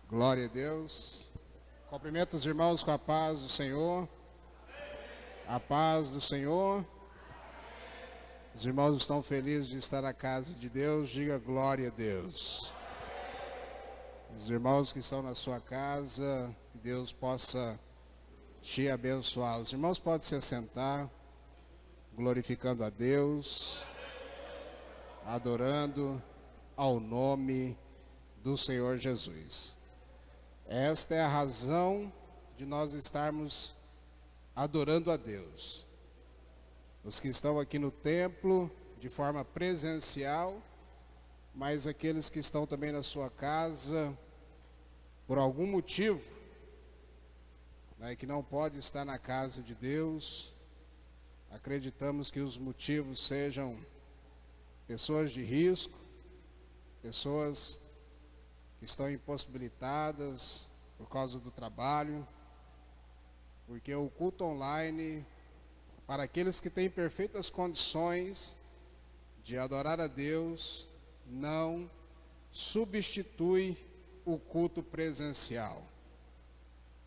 Glória a Deus. Cumprimento os irmãos com a paz do Senhor. A paz do Senhor. Os irmãos estão felizes de estar na casa de Deus. Diga glória a Deus. Os irmãos que estão na sua casa, que Deus possa te abençoar. Os irmãos podem se assentar, glorificando a Deus, adorando ao nome do Senhor Jesus. Esta é a razão de nós estarmos adorando a Deus. Os que estão aqui no templo de forma presencial, mas aqueles que estão também na sua casa, por algum motivo, que não pode estar na casa de Deus, acreditamos que os motivos sejam pessoas de risco, pessoas que estão impossibilitadas por causa do trabalho, porque o culto online, para aqueles que têm perfeitas condições de adorar a Deus, não substitui o culto presencial.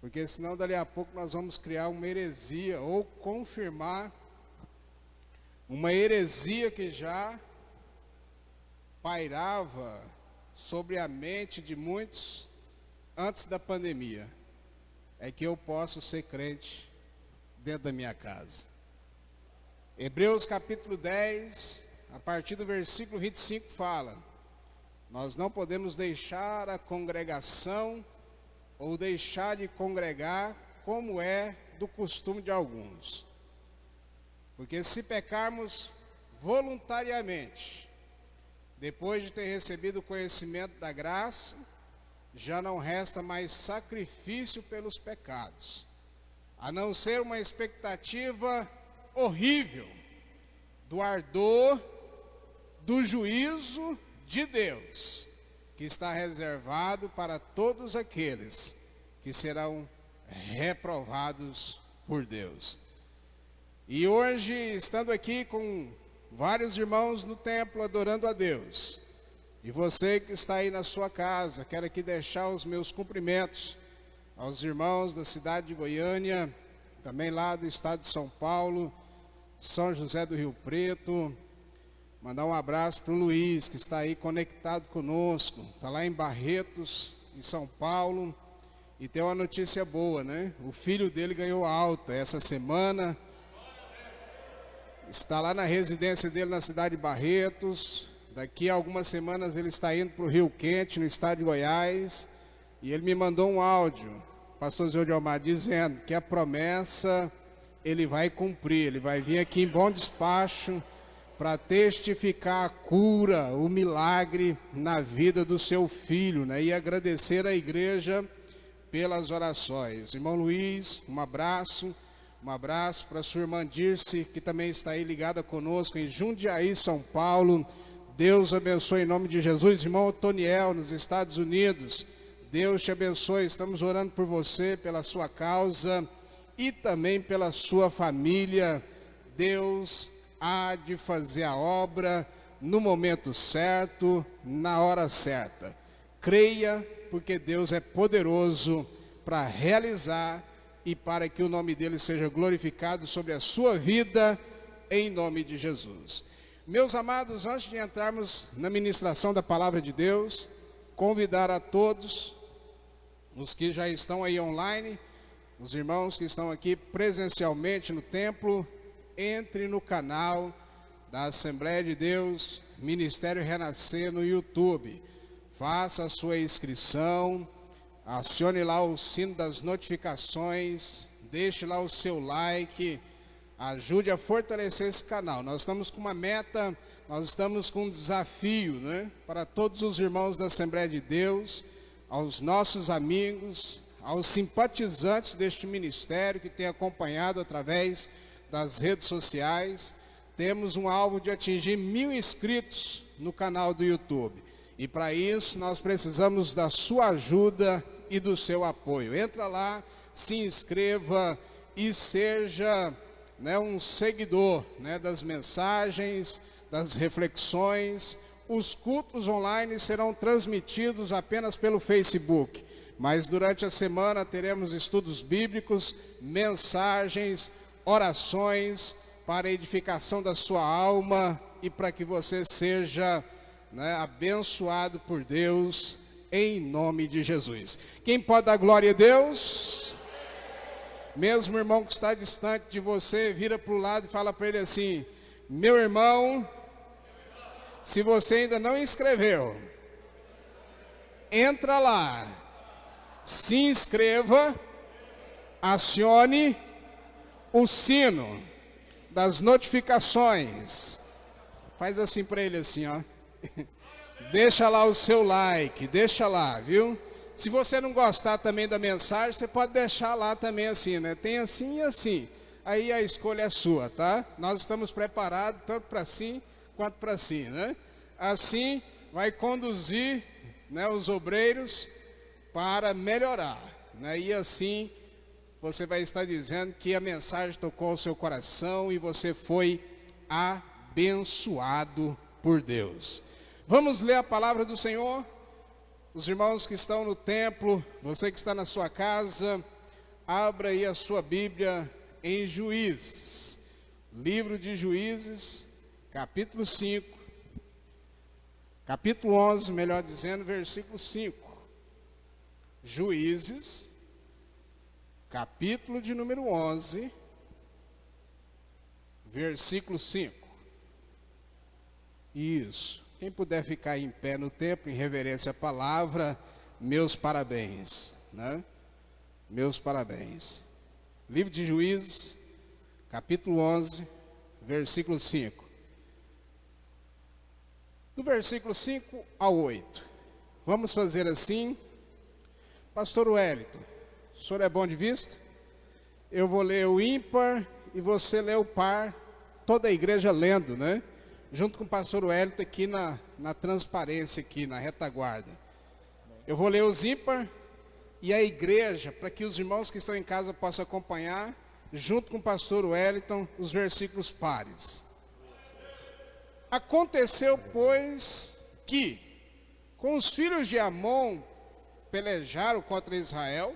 Porque senão dali a pouco nós vamos criar uma heresia ou confirmar uma heresia que já pairava sobre a mente de muitos antes da pandemia. É que eu posso ser crente dentro da minha casa. Hebreus capítulo 10, a partir do versículo 25 fala: nós não podemos deixar a congregação ou deixar de congregar como é do costume de alguns. Porque se pecarmos voluntariamente, depois de ter recebido o conhecimento da graça, já não resta mais sacrifício pelos pecados, a não ser uma expectativa horrível do ardor do juízo de Deus, que está reservado para todos aqueles que serão reprovados por Deus. E hoje, estando aqui com vários irmãos no templo adorando a Deus, e você que está aí na sua casa, quero aqui deixar os meus cumprimentos aos irmãos da cidade de Goiânia, também lá do estado de São Paulo, São José do Rio Preto. Mandar um abraço para o Luiz, que está aí conectado conosco, está lá em Barretos, em São Paulo, e tem uma notícia boa, né? O filho dele ganhou alta essa semana, está lá na residência dele na cidade de Barretos. Daqui a algumas semanas ele está indo para o Rio Quente, no estado de Goiás, e ele me mandou um áudio, pastor Zé de Almar, dizendo que a promessa ele vai cumprir, ele vai vir aqui em bom despacho para testificar a cura, o milagre na vida do seu filho, né? E agradecer à igreja pelas orações. Irmão Luiz, um abraço para a sua irmã Dirce, que também está aí ligada conosco em Jundiaí, São Paulo. Deus abençoe em nome de Jesus. Irmão Otoniel, nos Estados Unidos, Deus te abençoe. Estamos orando por você, pela sua causa e também pela sua família. Deus há de fazer a obra no momento certo, na hora certa. Creia, porque Deus é poderoso para realizar e para que o nome dele seja glorificado sobre a sua vida, em nome de Jesus. Meus amados, antes de entrarmos na ministração da palavra de Deus, convidar a todos, os que já estão aí online, os irmãos que estão aqui presencialmente no templo, entre no canal da Assembleia de Deus, Ministério Renascer no YouTube. Faça a sua inscrição, acione lá o sino das notificações, deixe lá o seu like, ajude a fortalecer esse canal. Nós estamos com uma meta, nós estamos com um desafio, né? Para todos os irmãos da Assembleia de Deus, aos nossos amigos, aos simpatizantes deste ministério que tem acompanhado através das redes sociais. Temos um alvo de atingir 1000 inscritos no canal do YouTube. E para isso nós precisamos da sua ajuda e do seu apoio. Entra lá, se inscreva e seja um seguidor das mensagens, das reflexões. Os cultos online serão transmitidos apenas pelo Facebook. Mas durante a semana teremos estudos bíblicos, mensagens, orações para a edificação da sua alma e para que você seja, abençoado por Deus, em nome de Jesus. Quem pode dar glória a Deus? Mesmo o irmão que está distante de você, vira para o lado e fala para ele assim: meu irmão, se você ainda não inscreveu, entra lá, se inscreva, acione o sino das notificações. Faz assim para ele assim, ó. Deixa lá o seu like, deixa lá, viu? Se você não gostar também da mensagem, você pode deixar lá também assim, né? Tem assim e assim. Aí a escolha é sua, tá? Nós estamos preparados tanto para sim quanto para sim, né? Assim vai conduzir, os obreiros para melhorar, né? E assim você vai estar dizendo que a mensagem tocou o seu coração e você foi abençoado por Deus. Vamos ler a palavra do Senhor? Os irmãos que estão no templo, você que está na sua casa, abra aí a sua Bíblia em Juízes, livro de Juízes, capítulo 5, capítulo 11, melhor dizendo, versículo 5. Juízes, capítulo de número 11, versículo 5. Isso. Quem puder ficar em pé no templo, em reverência à palavra, meus parabéns, né? Meus parabéns. Livro de Juízes, capítulo 11, versículo 5. Do versículo 5 ao 8. Vamos fazer assim. Pastor Wellington, o senhor é bom de vista? Eu vou ler o ímpar e você lê o par, toda a igreja lendo, né? Junto com o pastor Wellington aqui na transparência, aqui na retaguarda. Eu vou ler os ímpar e a igreja, para que os irmãos que estão em casa possam acompanhar, junto com o pastor Wellington, os versículos pares. Aconteceu, pois, que com os filhos de Amon pelejaram contra Israel,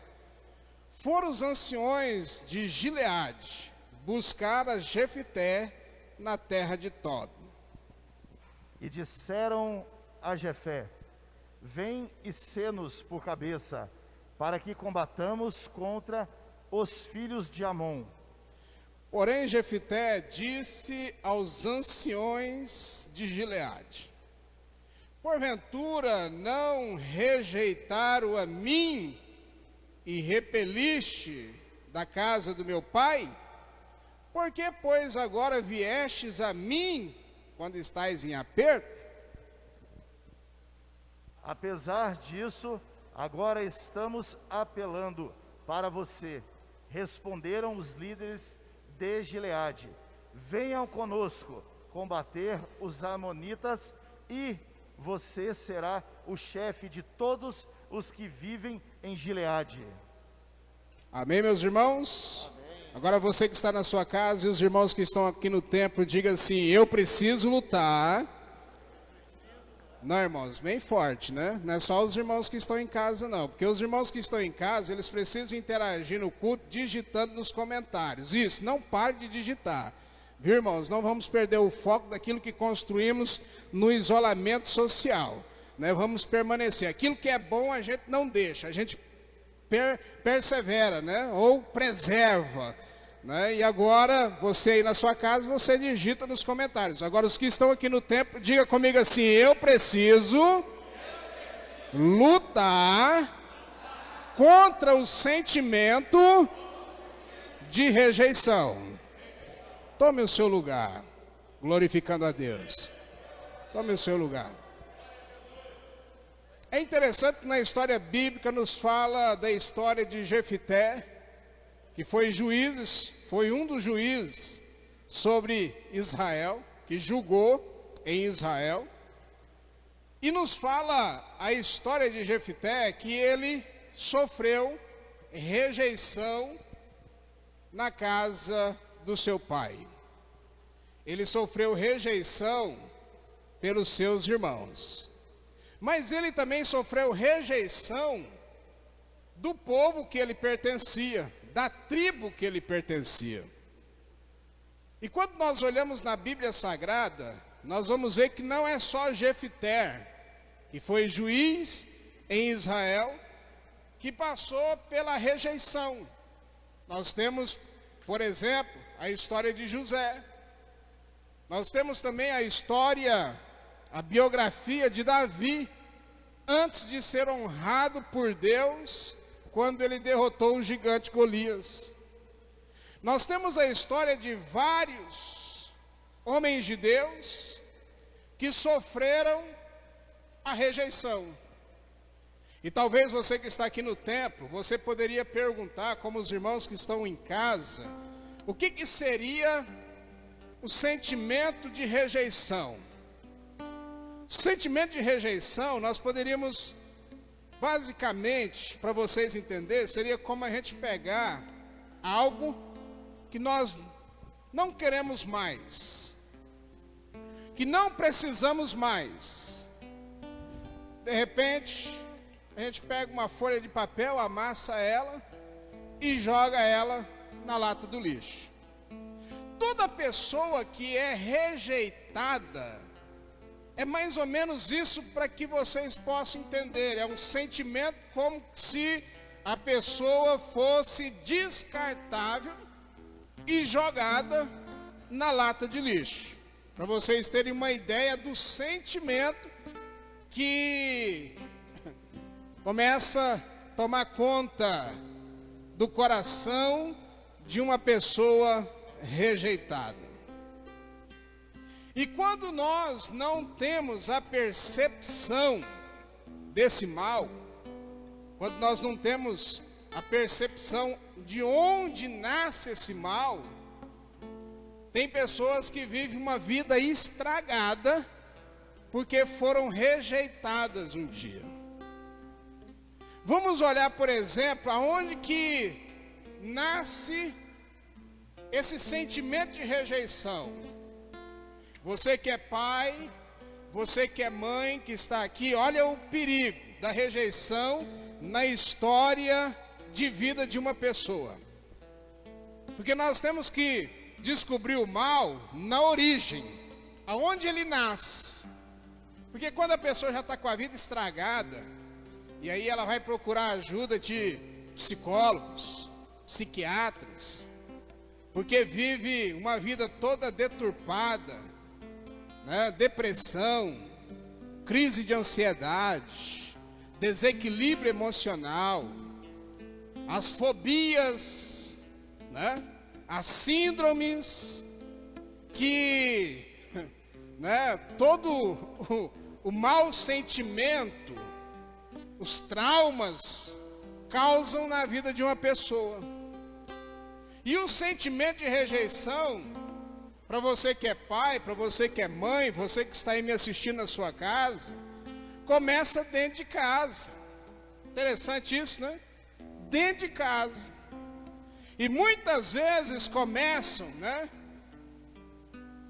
foram os anciões de Gileade buscar a Jefité na terra de Tob. E disseram a Jefé: vem e sê-nos por cabeça, para que combatamos contra os filhos de Amon. Porém Jefité disse aos anciões de Gileade: porventura não rejeitaram a mim e repeliste da casa do meu pai? Por que, pois, agora viestes a mim quando estais em aperto? Apesar disso, agora estamos apelando para você. Responderam os líderes de Gileade: venham conosco combater os amonitas e você será o chefe de todos os que vivem em Gileade. Amém, meus irmãos? Amém. Agora você que está na sua casa e os irmãos que estão aqui no templo, diga assim: eu preciso lutar. Não, irmãos, bem forte, né? Não é só os irmãos que estão em casa, não. Porque os irmãos que estão em casa, eles precisam interagir no culto digitando nos comentários. Isso, não pare de digitar. Viu, irmãos? Não vamos perder o foco daquilo que construímos no isolamento social, né? Vamos permanecer. Aquilo que é bom a gente não deixa, a gente persevera, né? Ou preserva, né? E agora, você aí na sua casa, você digita nos comentários. Agora, os que estão aqui no templo, diga comigo assim: eu preciso lutar contra o sentimento de rejeição. Tome o seu lugar, glorificando a Deus. Tome o seu lugar. É interessante que na história bíblica nos fala da história de Jefité, que foi um dos juízes sobre Israel, que julgou em Israel. E nos fala a história de Jefité, que ele sofreu rejeição na casa do seu pai. Ele sofreu rejeição pelos seus irmãos. Mas ele também sofreu rejeição do povo que ele pertencia, da tribo que ele pertencia. E quando nós olhamos na Bíblia Sagrada, nós vamos ver que não é só Jefté, que foi juiz em Israel, que passou pela rejeição. Nós temos, por exemplo, a história de José. Nós temos também a biografia de Davi, antes de ser honrado por Deus, quando ele derrotou o gigante Golias. Nós temos a história de vários homens de Deus que sofreram a rejeição. E talvez você que está aqui no templo, você poderia perguntar, como os irmãos que estão em casa, o que seria o sentimento de rejeição? O sentimento de rejeição, nós poderíamos, basicamente, para vocês entenderem, seria como a gente pegar algo que nós não queremos mais, que não precisamos mais. De repente, a gente pega uma folha de papel, amassa ela e joga ela na lata do lixo. Toda pessoa que é rejeitada, é mais ou menos isso, para que vocês possam entender. É um sentimento como se a pessoa fosse descartável e jogada na lata de lixo. Para vocês terem uma ideia do sentimento que começa a tomar conta do coração de uma pessoa rejeitada. E quando nós não temos a percepção desse mal, quando nós não temos a percepção de onde nasce esse mal, tem pessoas que vivem uma vida estragada porque foram rejeitadas um dia. Vamos olhar, por exemplo, aonde que nasce esse sentimento de rejeição. Você que é pai, você que é mãe, que está aqui, olha o perigo da rejeição na história de vida de uma pessoa. Porque nós temos que descobrir o mal na origem, aonde ele nasce. Porque quando a pessoa já está com a vida estragada, e aí ela vai procurar ajuda de psicólogos, psiquiatras, porque vive uma vida toda deturpada, né? Depressão, crise de ansiedade, desequilíbrio emocional, as fobias, né? As síndromes que, né? Todo o mau sentimento, os traumas causam na vida de uma pessoa. E o sentimento de rejeição, para você que é pai, para você que é mãe, você que está aí me assistindo na sua casa, começa dentro de casa. Interessante isso, né? Dentro de casa. E muitas vezes começam, né,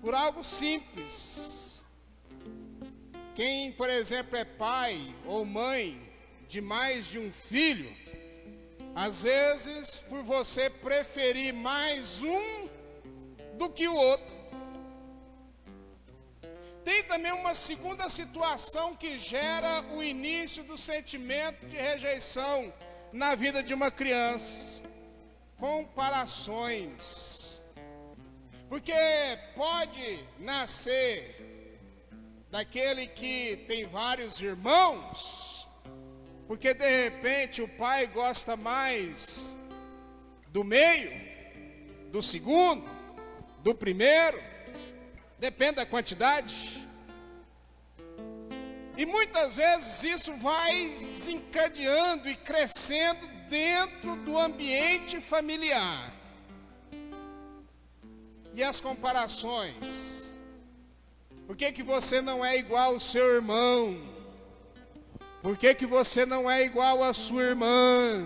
por algo simples. Quem, por exemplo, é pai ou mãe de mais de um filho, às vezes, por você preferir mais um do que o outro. Tem também uma segunda situação que gera o início do sentimento de rejeição na vida de uma criança: comparações. Porque pode nascer daquele que tem vários irmãos, porque de repente o pai gosta mais do meio, do segundo, do primeiro, depende da quantidade. E muitas vezes isso vai desencadeando e crescendo dentro do ambiente familiar. E as comparações? Por que você não é igual ao seu irmão? Por que você não é igual à sua irmã?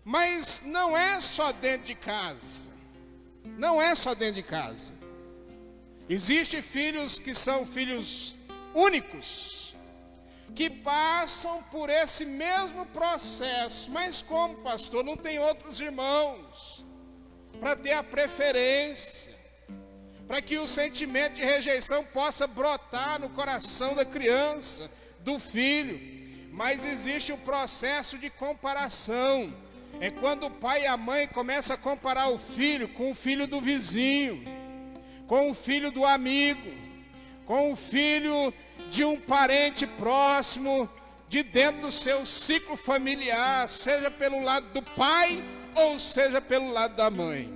Mas não é só dentro de casa. Não é só dentro de casa. Existem filhos que são filhos únicos, que passam por esse mesmo processo. Mas como, pastor? Não tem outros irmãos para ter a preferência, para que o sentimento de rejeição possa brotar no coração da criança, do filho. Mas existe um processo de comparação. É quando o pai e a mãe começam a comparar o filho com o filho do vizinho, com o filho do amigo, com o filho de um parente próximo, de dentro do seu ciclo familiar, seja pelo lado do pai ou seja pelo lado da mãe.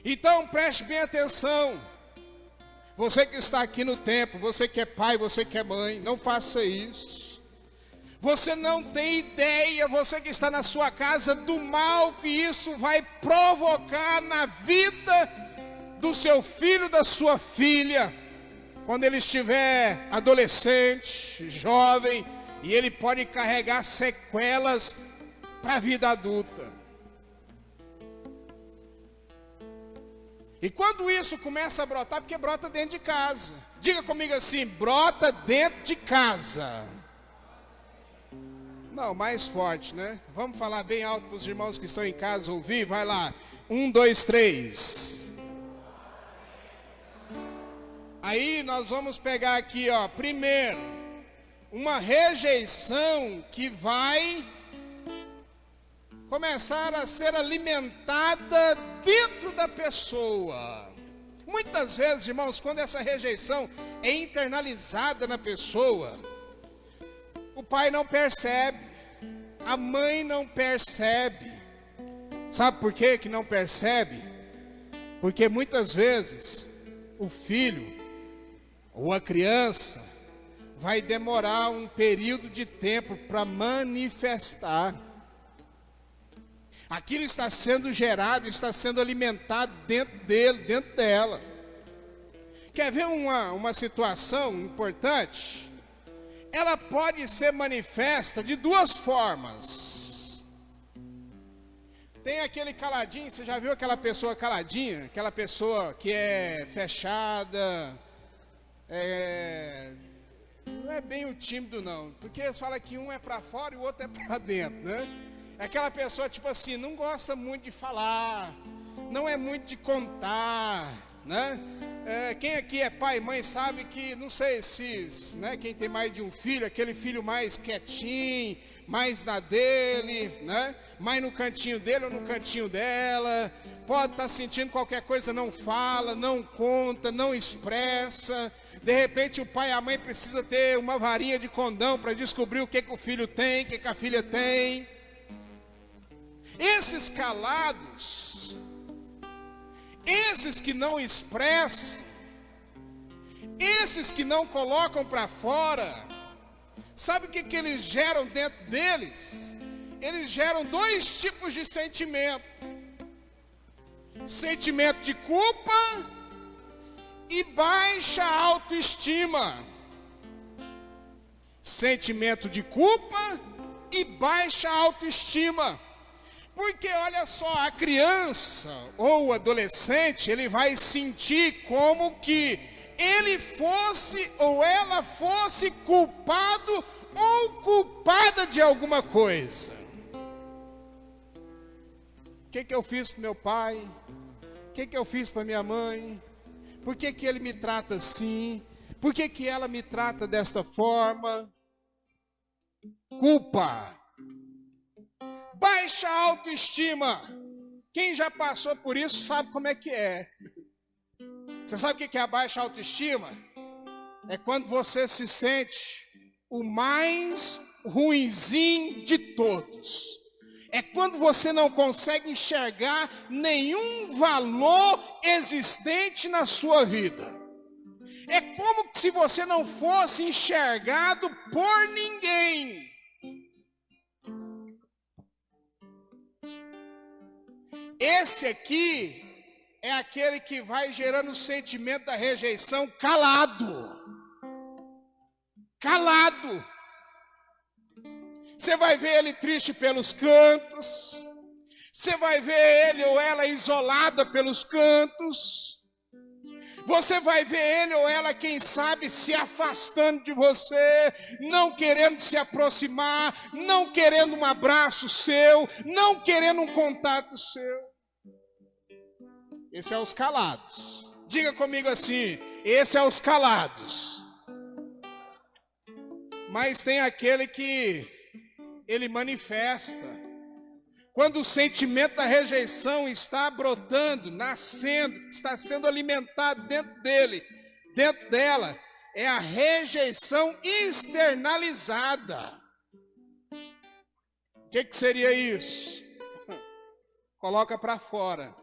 Então preste bem atenção. Você que está aqui no templo, você que é pai, você que é mãe, não faça isso. Você não tem ideia, você que está na sua casa, do mal que isso vai provocar na vida do seu filho, da sua filha, quando ele estiver adolescente, jovem, e ele pode carregar sequelas para a vida adulta. E quando isso começa a brotar, porque brota dentro de casa. Diga comigo assim: brota dentro de casa. Não, mais forte, né? Vamos falar bem alto para os irmãos que estão em casa ouvir. Vai lá. 1, 2, 3. Aí nós vamos pegar aqui, ó. Primeiro, uma rejeição que vai começar a ser alimentada dentro da pessoa. Muitas vezes, irmãos, quando essa rejeição é internalizada na pessoa, o pai não percebe, a mãe não percebe. Sabe por quê que não percebe? Porque muitas vezes o filho ou a criança vai demorar um período de tempo para manifestar. Aquilo está sendo gerado, está sendo alimentado dentro dele, dentro dela. Quer ver uma situação importante? Ela pode ser manifesta de duas formas. Tem aquele caladinho, você já viu aquela pessoa caladinha? Aquela pessoa que é fechada, não é bem o tímido não, porque eles falam que um é para fora e o outro é para dentro, né? É aquela pessoa tipo assim, não gosta muito de falar, não é muito de contar, né? Quem aqui é pai e mãe sabe que, não sei se, né, quem tem mais de um filho, aquele filho mais quietinho, mais na dele, né? Mais no cantinho dele ou no cantinho dela, pode estar sentindo qualquer coisa, não fala, não conta, não expressa. De repente o pai e a mãe precisam ter uma varinha de condão para descobrir o que o filho tem, o que a filha tem. Esses calados, esses que não expressam, esses que não colocam para fora, sabe o que eles geram dentro deles? Eles geram dois tipos de sentimento: sentimento de culpa e baixa autoestima. Sentimento de culpa e baixa autoestima. Porque olha só, a criança ou o adolescente, ele vai sentir como que ele fosse ou ela fosse culpado ou culpada de alguma coisa. O que eu fiz para meu pai? O que eu fiz para minha mãe? Por que ele me trata assim? Por que ela me trata desta forma? Culpa. Baixa autoestima. Quem já passou por isso sabe como é que é. Você sabe o que é a baixa autoestima? É quando você se sente o mais ruinzinho de todos. É quando você não consegue enxergar nenhum valor existente na sua vida. É como se você não fosse enxergado por ninguém. Esse aqui é aquele que vai gerando o sentimento da rejeição calado. Calado. Você vai ver ele triste pelos cantos. Você vai ver ele ou ela isolada pelos cantos. Você vai ver ele ou ela, quem sabe, se afastando de você, não querendo se aproximar, não querendo um abraço seu, não querendo um contato seu. Esse é os calados. Diga comigo assim, esse é os calados. Mas tem aquele que ele manifesta. Quando o sentimento da rejeição está brotando, nascendo, está sendo alimentado dentro dele, dentro dela, é a rejeição externalizada. O que seria isso? Coloca para fora.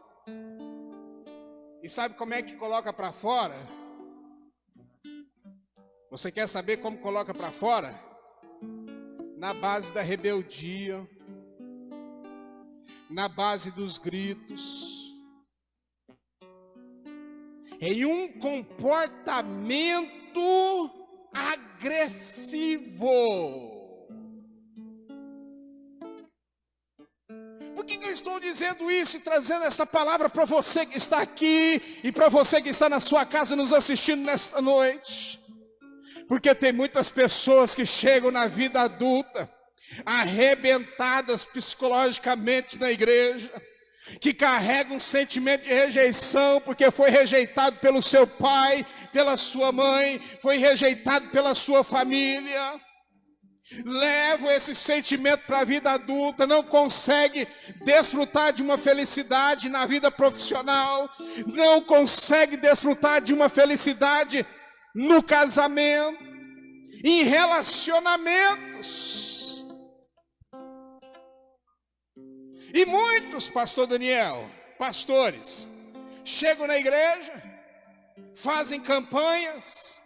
E sabe como é que coloca para fora? Você quer saber como coloca para fora? Na base da rebeldia, na base dos gritos, em um comportamento agressivo. Por que eu estou dizendo isso e trazendo essa palavra para você que está aqui e para você que está na sua casa nos assistindo nesta noite? Porque tem muitas pessoas que chegam na vida adulta arrebentadas psicologicamente na igreja, que carregam um sentimento de rejeição, porque foi rejeitado pelo seu pai, pela sua mãe, foi rejeitado pela sua família. Levam esse sentimento para a vida adulta, não consegue desfrutar de uma felicidade na vida profissional, não consegue desfrutar de uma felicidade no casamento, em relacionamentos. E muitos, pastor Daniel, pastores, chegam na igreja, fazem campanhas,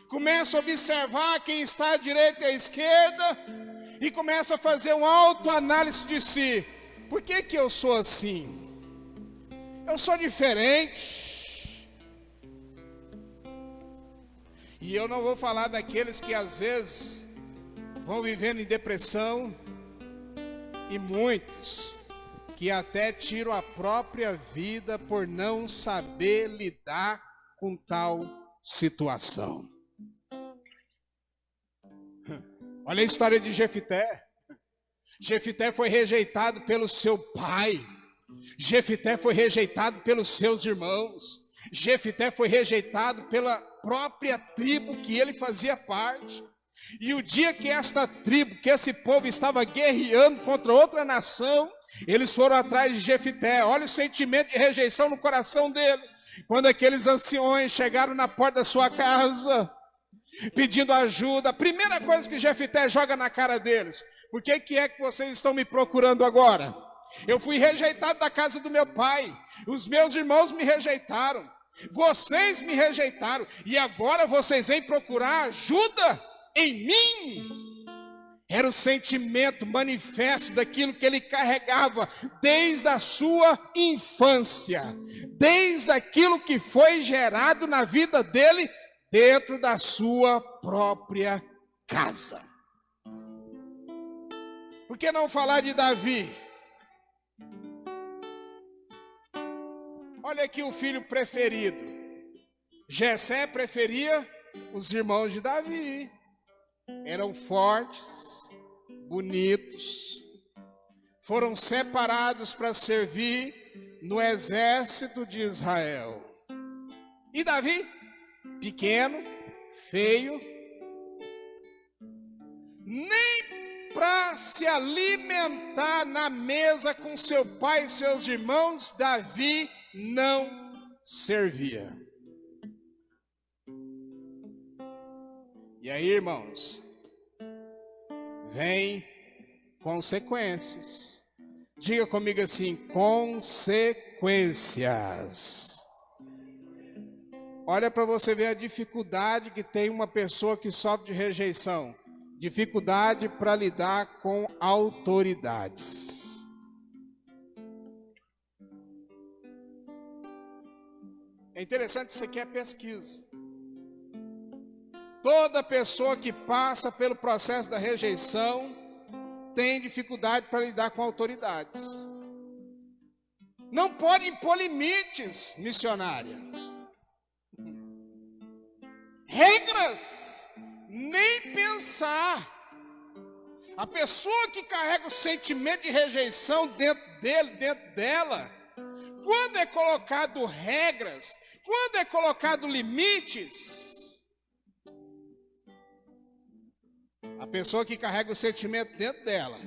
começam a observar quem está à direita e à esquerda, e começam a fazer uma autoanálise de si. Por que eu sou assim? Eu sou diferente. E eu não vou falar daqueles que às vezes vão vivendo em depressão, e muitos que até tiram a própria vida por não saber lidar com tal situação. Olha a história de Jefité. Jefité foi rejeitado pelo seu pai. Jefité foi rejeitado pelos seus irmãos. Jefité foi rejeitado pela própria tribo que ele fazia parte. E o dia que esta tribo, que esse povo estava guerreando contra outra nação, eles foram atrás de Jefité. Olha o sentimento de rejeição no coração dele. Quando aqueles anciões chegaram na porta da sua casa, pedindo ajuda, a primeira coisa que Jefité joga na cara deles: por que é que vocês estão me procurando agora? Eu fui rejeitado da casa do meu pai, os meus irmãos me rejeitaram, vocês me rejeitaram, e agora vocês vêm procurar ajuda em mim? Era o sentimento manifesto daquilo que ele carregava desde a sua infância, desde aquilo que foi gerado na vida dele dentro da sua própria casa. Por que não falar de Davi? Olha aqui o filho preferido. Jessé preferia os irmãos de Davi. Eram fortes, bonitos, foram separados para servir no exército de Israel. E Davi, pequeno, feio, nem para se alimentar na mesa com seu pai e seus irmãos, Davi não servia. E aí, irmãos, vem consequências. Diga comigo assim: consequências. Olha para você ver a dificuldade que tem uma pessoa que sofre de rejeição. Dificuldade para lidar com autoridades. É interessante, isso aqui é pesquisa. Toda pessoa que passa pelo processo da rejeição tem dificuldade para lidar com autoridades. Não pode impor limites, missionária. regras, nem pensar. A pessoa que carrega o sentimento de rejeição dentro dele, dentro dela, quando é colocado regras, quando é colocado limites, a pessoa que carrega o sentimento dentro dela,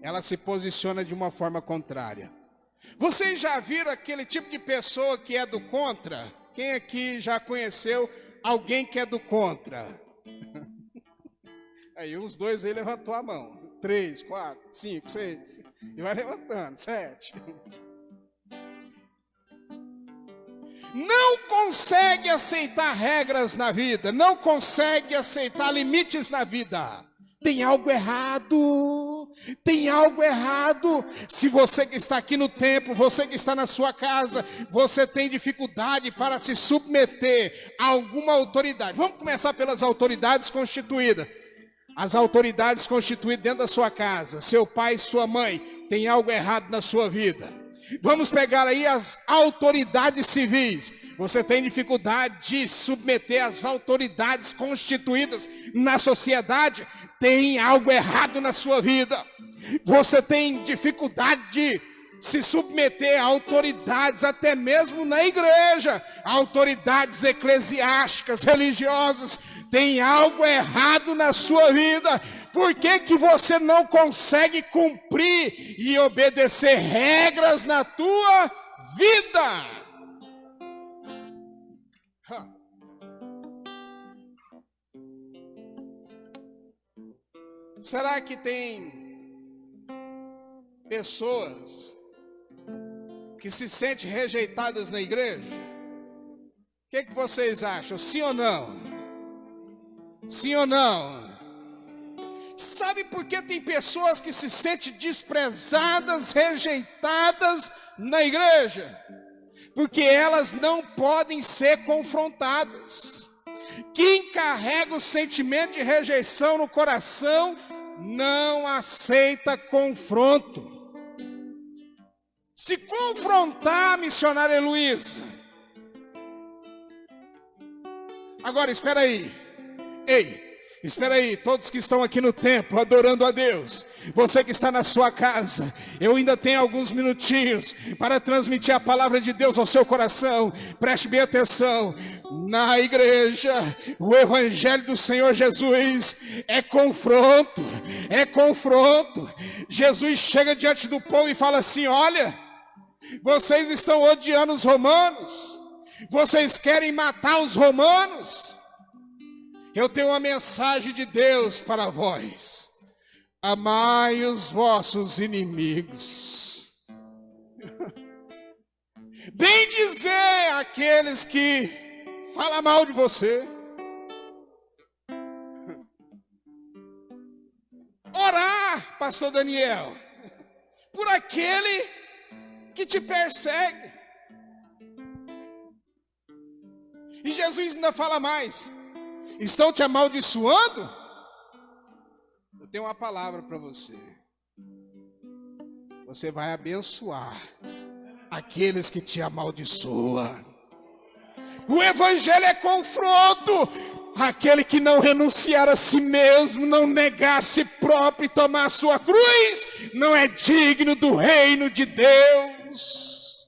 ela se posiciona de uma forma contrária. Vocês já viram aquele tipo de pessoa que é do contra? Quem aqui já conheceu alguém que é do contra? Aí uns dois aí levantou a mão. 3, 4, 5, 6. E vai levantando. 7. Não consegue aceitar regras na vida. Não consegue aceitar limites na vida. Tem algo errado. Tem algo errado. Se você que está aqui no templo, você que está na sua casa, você tem dificuldade para se submeter a alguma autoridade. Vamos começar pelas autoridades constituídas. As autoridades constituídas dentro da sua casa, seu pai e sua mãe, tem algo errado na sua vida. Vamos pegar aí as autoridades civis. Você tem dificuldade de submeter as autoridades constituídas na sociedade, tem algo errado na sua vida. Você tem dificuldade de se submeter a autoridades, até mesmo na igreja, autoridades eclesiásticas, religiosas, tem algo errado na sua vida. Por que que você não consegue cumprir e obedecer regras na tua vida? Será que tem pessoas que se sentem rejeitadas na igreja? O que vocês acham? Sim ou não? Sim ou não? Sabe por que tem pessoas que se sentem desprezadas, rejeitadas na igreja? Porque elas não podem ser confrontadas. Quem carrega o sentimento de rejeição no coração não aceita confronto. Se confrontar, missionária Heloísa. Agora, espera aí. Ei, espera aí, todos que estão aqui no templo adorando a Deus, você que está na sua casa, eu ainda tenho alguns minutinhos para transmitir a palavra de Deus ao seu coração. Preste bem atenção. Na igreja, o evangelho do Senhor Jesus é confronto, é confronto. Jesus chega diante do povo e fala assim: olha, vocês estão odiando os romanos, vocês querem matar os romanos. Eu tenho uma mensagem de Deus para vós: amai os vossos inimigos. Bem dizer àqueles que falam mal de você. Orar, pastor Daniel, por aquele que te persegue. E Jesus ainda fala mais: estão te amaldiçoando? Eu tenho uma palavra para você. Você vai abençoar aqueles que te amaldiçoam. O evangelho é confronto. Aquele que não renunciar a si mesmo, não negar a si próprio e tomar a sua cruz, não é digno do reino de Deus.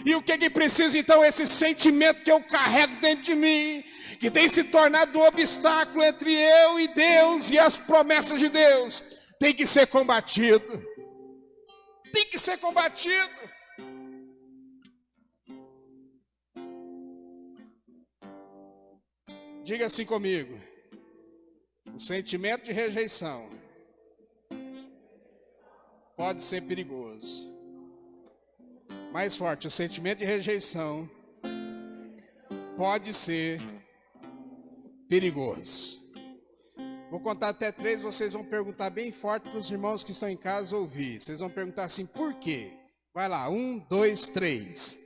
E o que precisa então? Esse sentimento que eu carrego dentro de mim, que tem se tornado um obstáculo entre eu e Deus e as promessas de Deus, tem que ser combatido. Tem que ser combatido. Diga assim comigo: o sentimento de rejeição pode ser perigoso. Mais forte: o sentimento de rejeição pode ser perigoso. Vou contar até 3, vocês vão perguntar bem forte para os irmãos que estão em casa ouvir. Vocês vão perguntar assim: por quê? Vai lá, 1, 2, 3.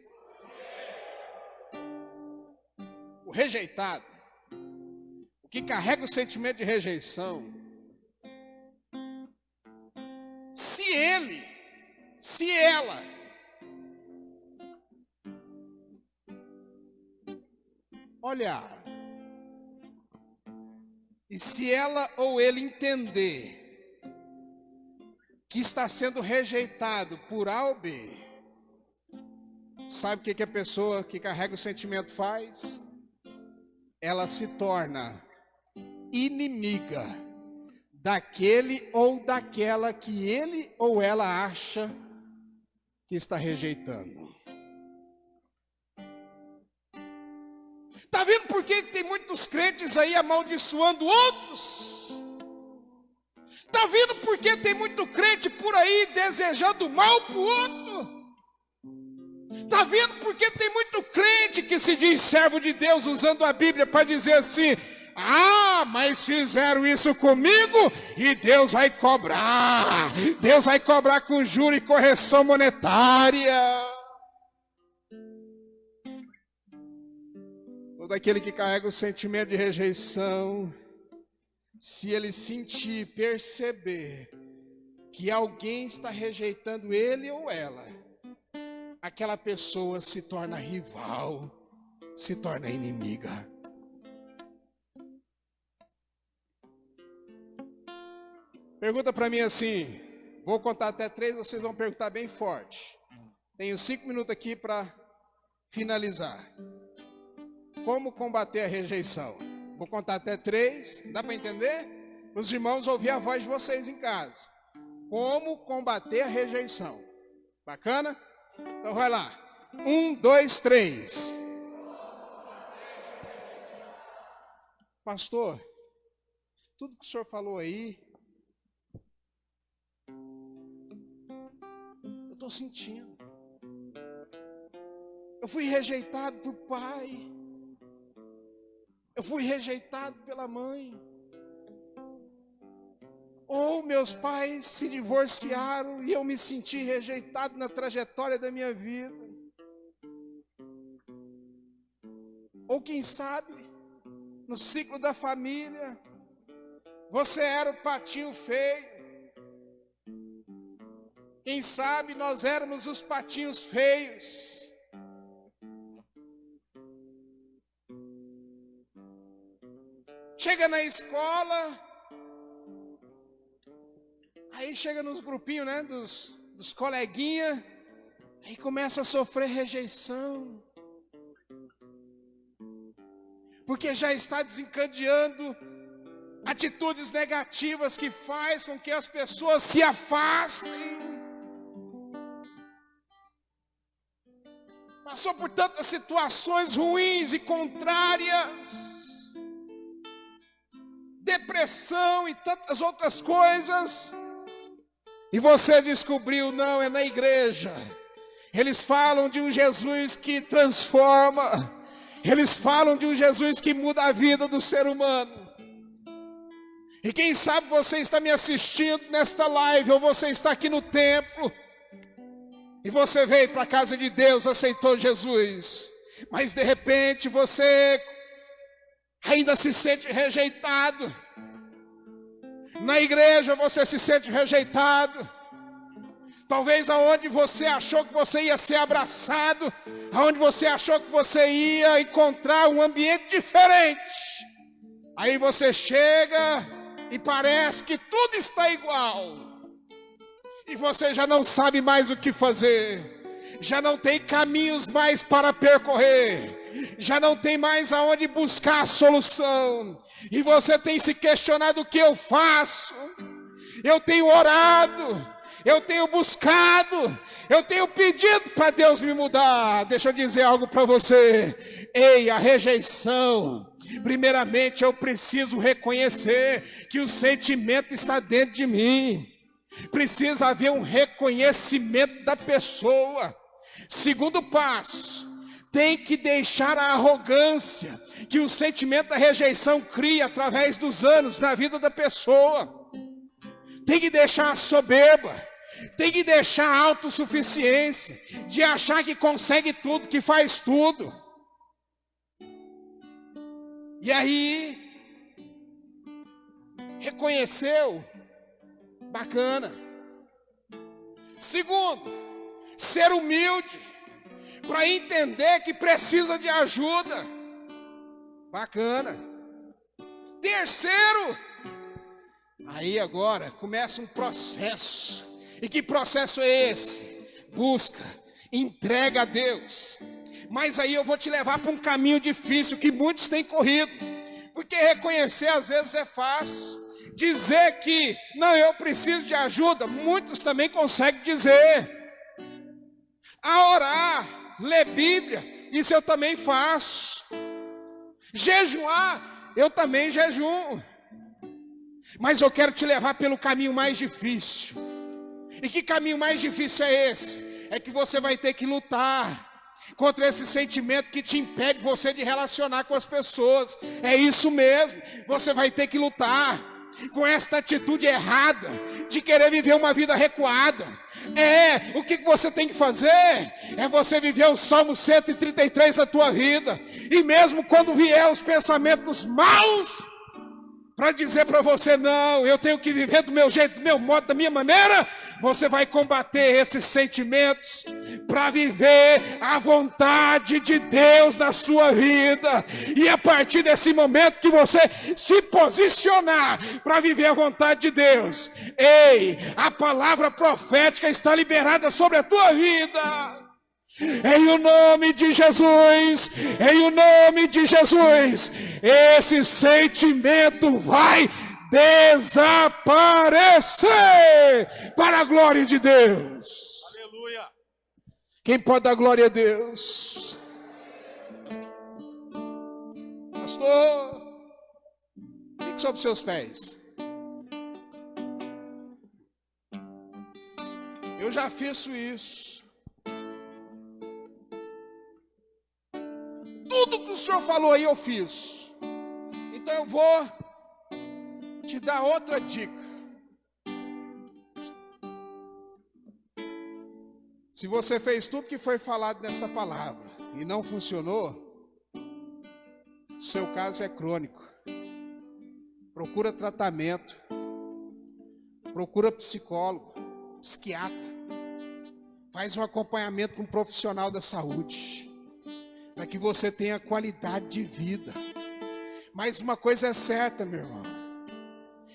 O rejeitado, o que carrega o sentimento de rejeição, se ela olhar. E se ela ou ele entender que está sendo rejeitado por A ou B, sabe o que a pessoa que carrega o sentimento faz? Ela se torna inimiga daquele ou daquela que ele ou ela acha que está rejeitando. Está vendo por que tem muitos crentes aí amaldiçoando outros? Está vendo por que tem muito crente por aí desejando mal para o outro? Está vendo por que tem muito crente que se diz servo de Deus usando a Bíblia para dizer assim: ah, mas fizeram isso comigo e Deus vai cobrar. Deus vai cobrar com juros e correção monetária. Todo aquele que carrega o sentimento de rejeição, se ele sentir, perceber que alguém está rejeitando ele ou ela, aquela pessoa se torna rival, se torna inimiga. Pergunta para mim assim, vou contar até 3, vocês vão perguntar bem forte. Tenho 5 minutos aqui para finalizar. Como combater a rejeição? Vou contar até 3, dá para entender? Para os irmãos ouvir a voz de vocês em casa. Como combater a rejeição? Bacana? Então vai lá. 1, 2, 3. Pastor, tudo que o senhor falou aí, eu estou sentindo. Eu fui rejeitado por pai. Eu fui rejeitado pela mãe. Ou meus pais se divorciaram e eu me senti rejeitado na trajetória da minha vida. Ou quem sabe, no ciclo da família, você era o patinho feio. Quem sabe nós éramos os patinhos feios. Chega na escola, aí chega nos grupinhos, né, dos coleguinhas, aí começa a sofrer rejeição. Porque já está desencadeando atitudes negativas que faz com que as pessoas se afastem. Passou por tantas situações ruins e contrárias. Depressão e tantas outras coisas, e você descobriu, não, é na igreja. Eles falam de um Jesus que transforma, eles falam de um Jesus que muda a vida do ser humano. E quem sabe você está me assistindo nesta live, ou você está aqui no templo, e você veio para a casa de Deus, aceitou Jesus, mas de repente você ainda se sente rejeitado. Na igreja você se sente rejeitado. Talvez aonde você achou que você ia ser abraçado, aonde você achou que você ia encontrar um ambiente diferente, aí você chega e parece que tudo está igual. E você já não sabe mais o que fazer. Já não tem caminhos mais para percorrer. Já não tem mais aonde buscar a solução. E você tem se questionado o que eu faço. Eu tenho orado, eu tenho buscado, eu tenho pedido para Deus me mudar. Deixa eu dizer algo para você. Ei, a rejeição, primeiramente eu preciso reconhecer que o sentimento está dentro de mim. Precisa haver um reconhecimento da pessoa. Segundo passo, tem que deixar a arrogância que o sentimento da rejeição cria através dos anos na vida da pessoa. Tem que deixar a soberba, tem que deixar a autossuficiência, de achar que consegue tudo, que faz tudo. E aí, reconheceu, bacana. Segundo, ser humilde, para entender que precisa de ajuda. Bacana. Terceiro, aí agora começa um processo. E que processo é esse? Busca, entrega a Deus. Mas aí eu vou te levar para um caminho difícil que muitos têm corrido. Porque reconhecer às vezes é fácil. Dizer que não, eu preciso de ajuda, muitos também conseguem dizer. A orar, ler Bíblia, isso eu também faço. Jejuar, eu também jejuo. Mas eu quero te levar pelo caminho mais difícil. E que caminho mais difícil é esse? É que você vai ter que lutar contra esse sentimento que te impede você de relacionar com as pessoas. É isso mesmo, você vai ter que lutar com esta atitude errada de querer viver uma vida recuada. O que você tem que fazer? É você viver o Salmo 133 na tua vida. E mesmo quando vier os pensamentos maus, para dizer para você, não, eu tenho que viver do meu jeito, do meu modo, da minha maneira, você vai combater esses sentimentos para viver a vontade de Deus na sua vida. E a partir desse momento que você se posicionar para viver a vontade de Deus, a palavra profética está liberada sobre a tua vida. Em o nome de Jesus, em o nome de Jesus, esse sentimento vai desaparecer para a glória de Deus. Aleluia. Quem pode dar glória a Deus? Pastor, fique sobre os seus pés. Eu já fiz isso. Tudo que o senhor falou aí eu fiz. Então eu vou te dar outra dica. Se você fez tudo que foi falado nessa palavra e não funcionou, seu caso é crônico. Procura tratamento. Procura psicólogo, psiquiatra. Faz um acompanhamento com um profissional da saúde, para que você tenha qualidade de vida. Mas uma coisa é certa, meu irmão.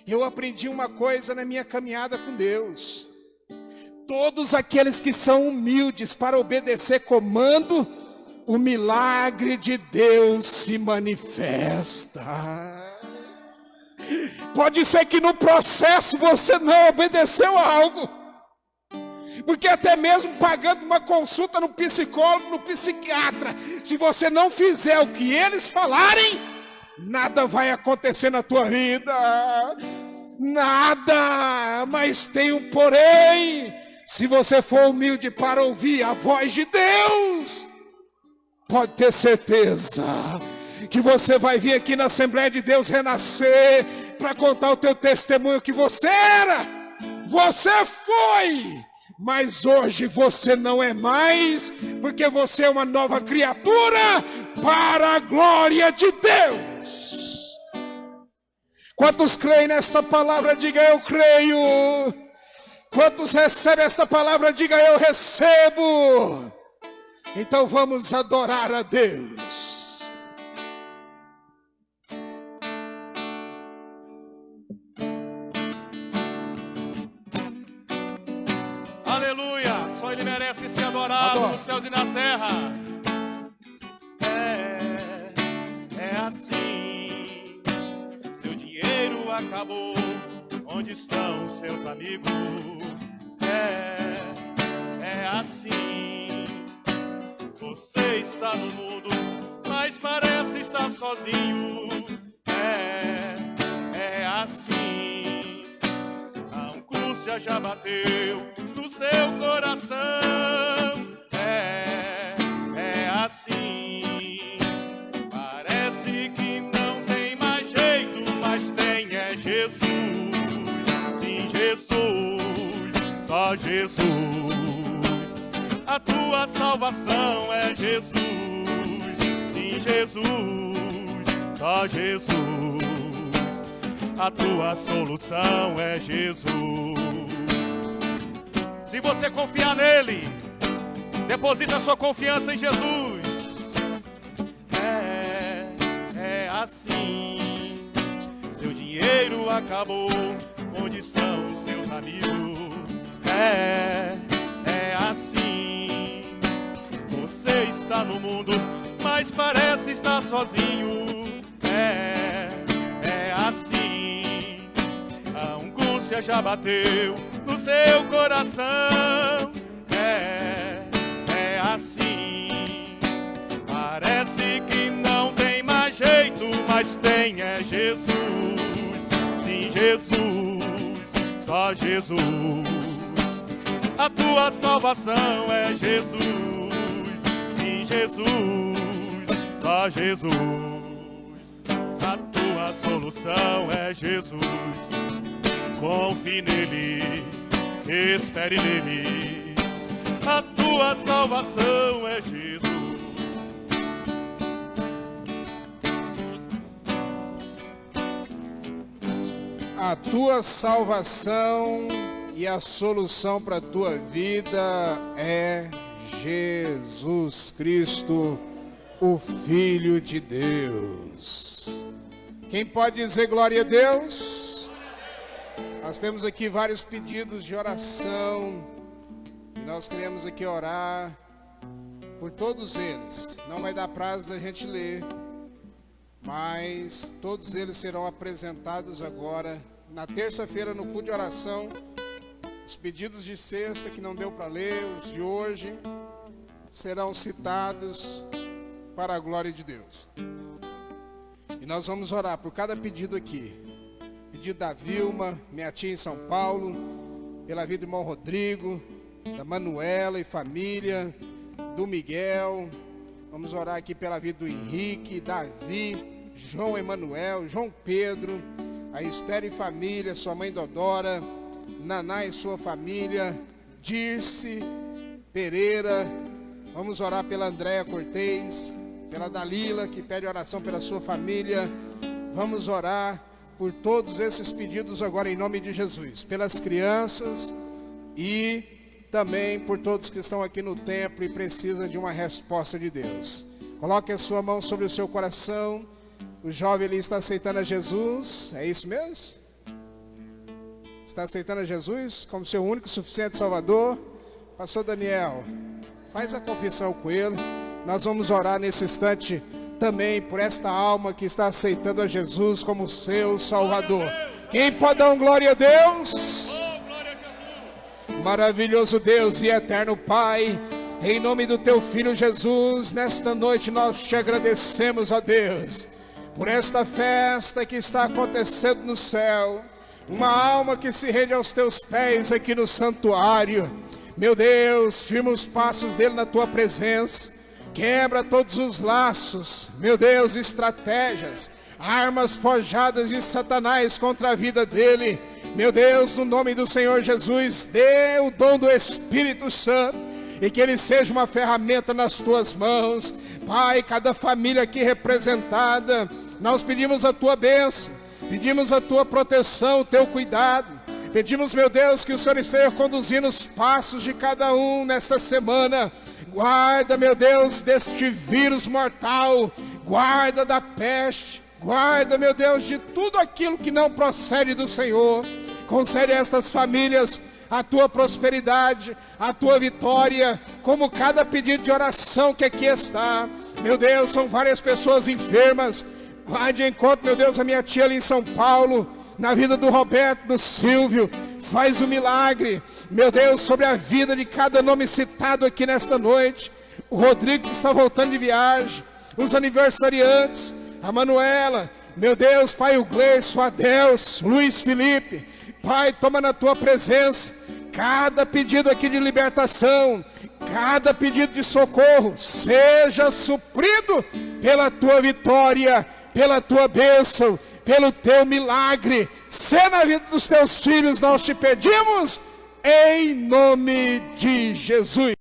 Eu aprendi uma coisa na minha caminhada com Deus. Todos aqueles que são humildes para obedecer comando, o milagre de Deus se manifesta. Pode ser que no processo você não obedeceu a algo. Porque até mesmo pagando uma consulta no psicólogo, no psiquiatra, se você não fizer o que eles falarem, nada vai acontecer na tua vida. Nada. Mas tem um porém. Se você for humilde para ouvir a voz de Deus, pode ter certeza que você vai vir aqui na Assembleia de Deus renascer para contar o teu testemunho que você era, você foi, mas hoje você não é mais, porque você é uma nova criatura para a glória de Deus. Quantos creem nesta palavra? Diga eu creio. Quantos recebem esta palavra? Diga eu recebo. Então vamos adorar a Deus. Aleluia, só Ele merece ser adorado nos céus e na terra. É assim, seu dinheiro acabou, onde estão seus amigos? É assim, você está no mundo, mas parece estar sozinho. É assim, a angústia já bateu no seu coração. É assim, parece que não tem mais jeito, mas tem Jesus. Sim, Jesus, só Jesus. A tua salvação é Jesus. Sim, Jesus, só Jesus. A tua solução é Jesus. Se você confiar nele, deposita sua confiança em Jesus. É assim. Seu dinheiro acabou, onde estão os seus amigos? É assim. Você está no mundo, mas parece estar sozinho. É assim. A angústia já bateu no seu coração. É assim. Parece que não tem mais jeito, mas tem é Jesus. Sim, Jesus, só Jesus. A tua salvação é Jesus. Sim, Jesus, só Jesus. A tua solução é Jesus. Confie nele, espere nele. A tua salvação é Jesus. A tua salvação e a solução para a tua vida é Jesus Cristo, o Filho de Deus. Quem pode dizer glória a Deus? Nós temos aqui vários pedidos de oração e nós queremos aqui orar por todos eles. Não vai dar prazo da gente ler, mas todos eles serão apresentados agora na terça-feira no culto de oração. Os pedidos de sexta que não deu para ler, os de hoje, serão citados para a glória de Deus. E nós vamos orar por cada pedido aqui. Pedido da Vilma, minha tia em São Paulo, pela vida do irmão Rodrigo, da Manuela e família, do Miguel. Vamos orar aqui pela vida do Henrique, Davi, João Emanuel, João Pedro, a Esther e família, sua mãe Dodora, Naná e sua família, Dirce Pereira. Vamos orar pela Andréia Cortez, pela Dalila, que pede oração pela sua família. Vamos orar por todos esses pedidos agora em nome de Jesus, pelas crianças e também por todos que estão aqui no templo e precisam de uma resposta de Deus. Coloque a sua mão sobre o seu coração. O jovem ali está aceitando a Jesus, é isso mesmo? Está aceitando a Jesus como seu único e suficiente Salvador? Pastor Daniel, faz a confissão com ele. Nós vamos orar nesse instante também por esta alma que está aceitando a Jesus como seu Salvador. Quem pode dar glória a Deus? Maravilhoso Deus e eterno Pai, em nome do teu Filho Jesus, nesta noite nós te agradecemos, ó Deus, por esta festa que está acontecendo no céu. Uma alma que se rende aos teus pés aqui no santuário. Meu Deus, firma os passos dele na tua presença. Quebra todos os laços, meu Deus, estratégias, armas forjadas de Satanás contra a vida dele. Meu Deus, no nome do Senhor Jesus, dê o dom do Espírito Santo e que ele seja uma ferramenta nas tuas mãos. Pai, cada família aqui representada, nós pedimos a tua bênção, pedimos a tua proteção, o teu cuidado. Pedimos, meu Deus, que o Senhor esteja conduzindo os passos de cada um nesta semana. Guarda, meu Deus, deste vírus mortal. Guarda da peste. Guarda, meu Deus, de tudo aquilo que não procede do Senhor. Concede a estas famílias a tua prosperidade, a tua vitória, como cada pedido de oração que aqui está. Meu Deus, são várias pessoas enfermas. Vai de encontro, meu Deus, a minha tia ali em São Paulo, na vida do Roberto, do Silvio. Faz um milagre, meu Deus, sobre a vida de cada nome citado aqui nesta noite. O Rodrigo que está voltando de viagem, os aniversariantes, a Manuela, meu Deus, Pai, o Gleison, o Adelso, Luiz Felipe. Pai, toma na tua presença cada pedido aqui de libertação, cada pedido de socorro, seja suprido pela tua vitória, pela tua bênção, pelo teu milagre. Se na vida dos teus filhos nós te pedimos, em nome de Jesus.